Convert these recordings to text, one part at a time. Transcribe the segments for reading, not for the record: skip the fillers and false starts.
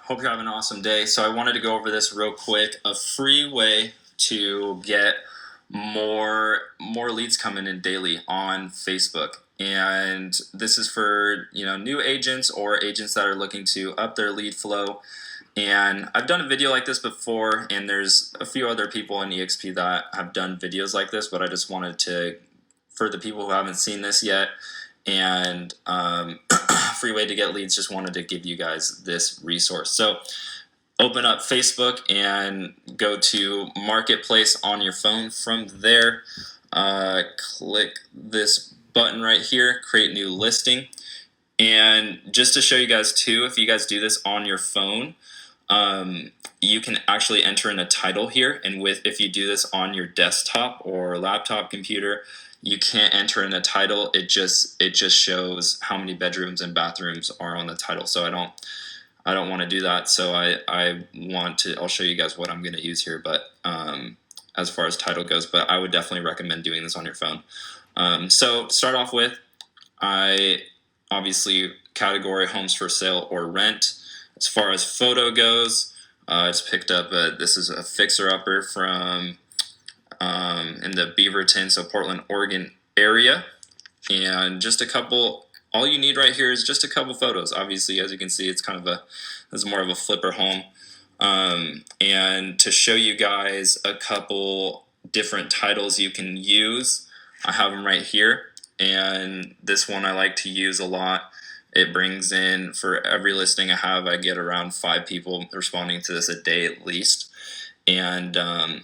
Hope you're having an awesome day. So I wanted to go over this real quick. A free way to get more leads coming in daily on Facebook. And this is for new agents or agents that are looking to up their lead flow. And I've done a video like this before, and there's a few other people in EXP that have done videos like this, but I just wanted to, for the people who haven't seen this yet, and free way to get leads, just wanted to give you guys this resource. So open up Facebook and go to Marketplace on your phone. From there, click this button right here, create new listing. And just to show you guys too, if you guys do this on your phone, you can actually enter in a title here. And if you do this on your desktop or laptop computer, you can't enter in a title. It just shows how many bedrooms and bathrooms are on the title. So I don't want to do that. So I'll show you guys what I'm going to use here. But as far as title goes, but I would definitely recommend doing this on your phone. So to start off with, obviously category homes for sale or rent. As far as photo goes, I just picked up this is a fixer-upper from in the Beaverton, so Portland, Oregon area. And just a couple, all you need right here is just a couple photos. Obviously, as you can see, it's more of a flipper home. And to show you guys a couple different titles you can use, I have them right here. And this one I like to use a lot. It brings in, for every listing I have, I get around 5 people responding to this a day at least. And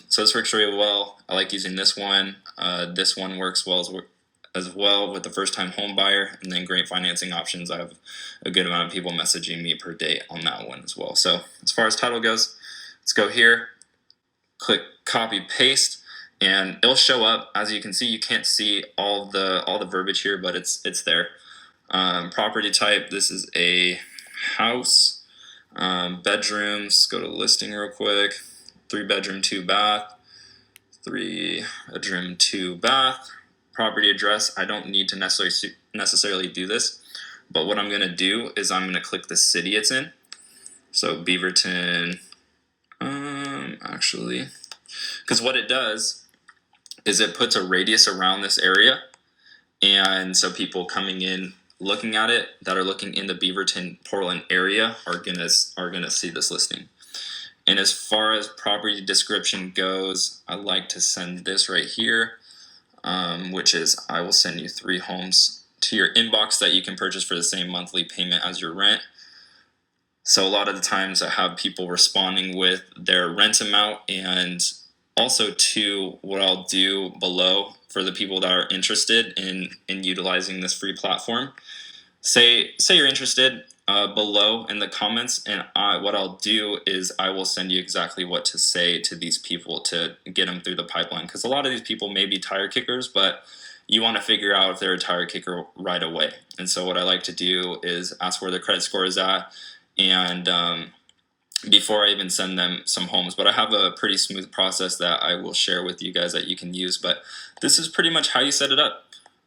so this works really well. I like using this one. This one works well as well with the first-time home buyer, and then great financing options. I have a good amount of people messaging me per day on that one as well. So as far as title goes, let's go here, click copy paste, and it'll show up. As you can see, you can't see all the verbiage here, but it's there. Property type, this is a house. Bedrooms, go to listing real quick. 3-bedroom, 2-bath. 3-bedroom, 2-bath. Property address, I don't need to necessarily do this, but what I'm going to do is I'm going to click the city it's in. So Beaverton, actually, because what it does is it puts a radius around this area, and so people coming in looking at it that are looking in the Beaverton, Portland area are gonna see this listing. And as far as property description goes, I like to send this right here, which is I will send you 3 homes to your inbox that you can purchase for the same monthly payment as your rent. So a lot of the times I have people responding with their rent amount, and also too, what I'll do below for the people that are interested in utilizing this free platform, say you're interested, below in the comments, and what I'll do is I will send you exactly what to say to these people to get them through the pipeline, because a lot of these people may be tire kickers, but you want to figure out if they're a tire kicker right away. And so what I like to do is ask where their credit score is at, and before I even send them some homes. But I have a pretty smooth process that I will share with you guys that you can use. But this is pretty much how you set it up.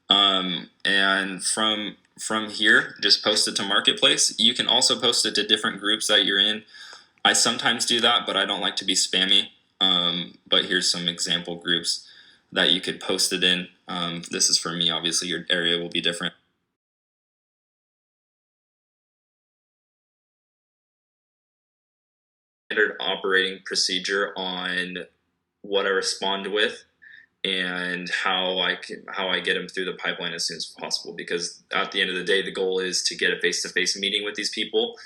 And from here, just post it to Marketplace. You can also post it to different groups that you're in. I sometimes do that, but I don't like to be spammy. But here's some example groups that you could post it in. This is for me. Obviously, your area will be different. Standard operating procedure on what I respond with and how I get them through the pipeline as soon as possible. Because at the end of the day, the goal is to get a face-to-face meeting with these people,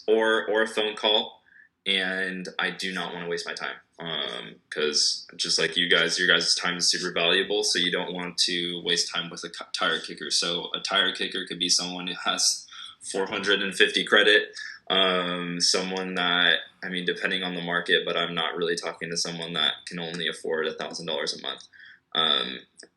or a phone call. And I do not want to waste my time, because just like you guys, your guys' time is super valuable. So you don't want to waste time with a tire kicker. So a tire kicker could be someone who has 450 credit. Someone that, I mean, depending on the market, but I'm not really talking to someone that can only afford $1,000 a month.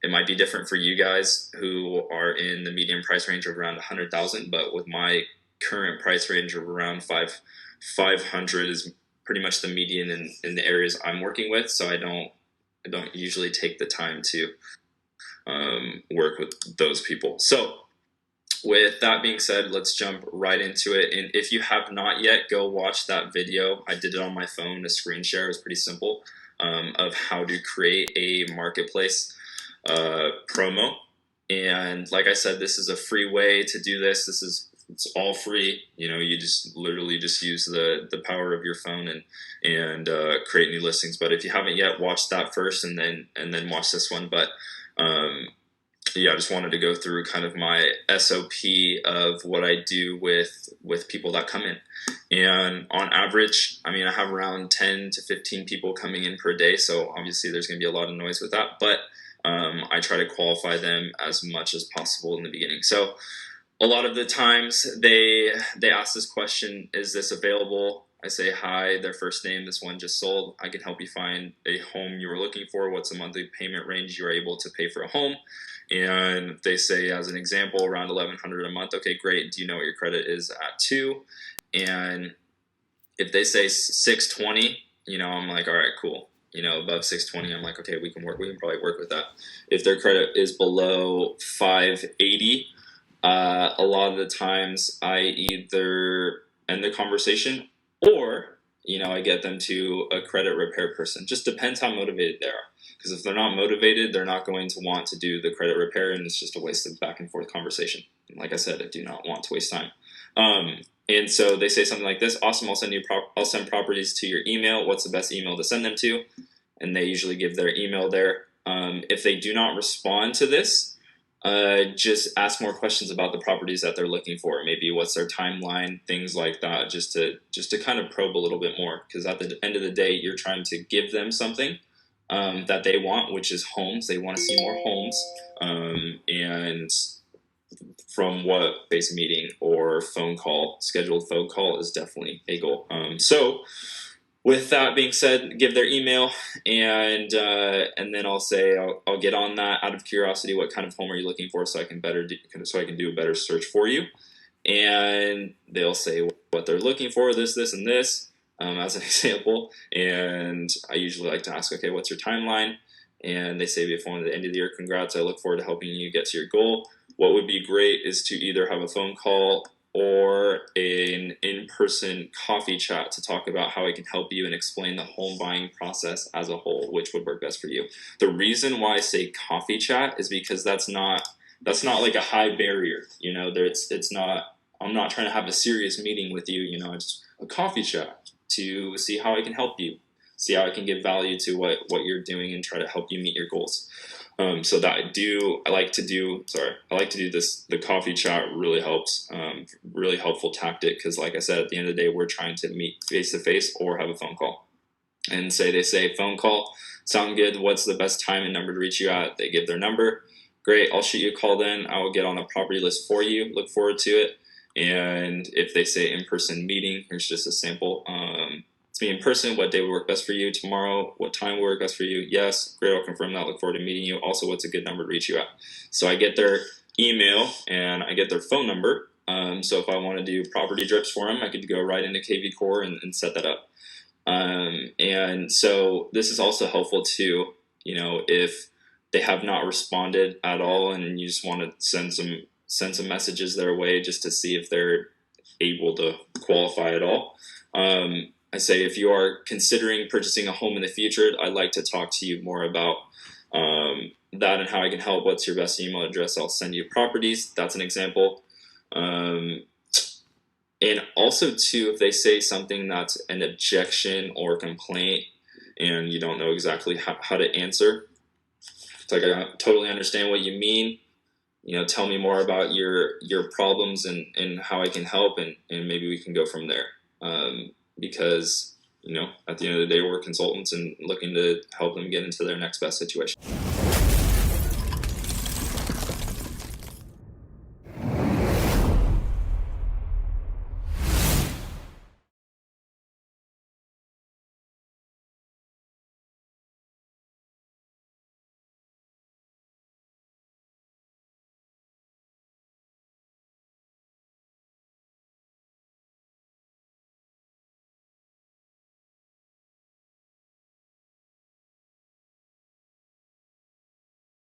It might be different for you guys who are in the median price range of around 100,000, but with my current price range of around 500 is pretty much the median in the areas I'm working with. So I don't usually take the time to work with those people. So with that being said, let's jump right into it. And if you have not yet, go watch that video. I did it on my phone, a screen share. It was pretty simple, of how to create a marketplace promo. And like I said, this is a free way to do this. It's all free. You just literally just use the power of your phone and create new listings. But if you haven't yet, watch that first and then watch this one. But yeah, I just wanted to go through kind of my SOP of what I do with people that come in. And on average, I have around 10 to 15 people coming in per day. So obviously there's going to be a lot of noise with that, but I try to qualify them as much as possible in the beginning. So a lot of the times they ask this question, is this available? I say hi, their first name, this one just sold. I can help you find a home you were looking for. What's the monthly payment range you are able to pay for a home? And they say, as an example, around $1,100 a month. Okay, great. Do you know what your credit is at 2? And if they say 620, I'm like, all right, cool. Above 620, I'm like, okay, we can probably work with that. If their credit is below 580, a lot of the times I either end the conversation or I get them to a credit repair person. Just depends how motivated they are. Because if they're not motivated, they're not going to want to do the credit repair, and it's just a waste of back and forth conversation. And like I said, I do not want to waste time. And so they say something like this: awesome, I'll send properties to your email. What's the best email to send them to? And they usually give their email there. If they do not respond to this, just ask more questions about the properties that they're looking for. Maybe what's their timeline, things like that, just to kind of probe a little bit more. Because at the end of the day, you're trying to give them something that they want, which is homes. They want to see more homes, and from what base meeting or scheduled phone call is definitely a goal. So with that being said, give their email, and then I'll say I'll get on that out of curiosity. What kind of home are you looking for, so I can do a better search for you. And they'll say what they're looking for, this, and this, as an example. And I usually like to ask, okay, what's your timeline? And they say before the end of the year, congrats, I look forward to helping you get to your goal. What would be great is to either have a phone call or an in-person coffee chat to talk about how I can help you and explain the home buying process as a whole, which would work best for you. The reason why I say coffee chat is because that's not like a high barrier. It's not. I'm not trying to have a serious meeting with you. It's a coffee chat to see how I can help you, see how I can give value to what you're doing and try to help you meet your goals. So that I like to do this. The coffee chat really helps, really helpful tactic. Cause like I said, at the end of the day, we're trying to meet face to face or have a phone call. And they say phone call, sound good. What's the best time and number to reach you at? They give their number. Great. I'll shoot you a call then. I will get on a property list for you. Look forward to it. And if they say in-person meeting, here's just a sample. It's me in person. What day would work best for you? Tomorrow. What time would work best for you? Yes. Great. I'll confirm that. Look forward to meeting you. Also, what's a good number to reach you at? So I get their email and I get their phone number. So if I want to do property drips for them, I could go right into KV Core and set that up. And so this is also helpful too, if they have not responded at all and you just want to send some messages their way just to see if they're able to qualify at all. I say, if you are considering purchasing a home in the future, I'd like to talk to you more about that and how I can help. What's your best email address? I'll send you properties. That's an example. And also too, if they say something that's an objection or complaint and you don't know exactly how to answer, it's like, I totally understand what you mean. Tell me more about your problems and how I can help, and maybe we can go from there. Because, at the end of the day, we're consultants and looking to help them get into their next best situation.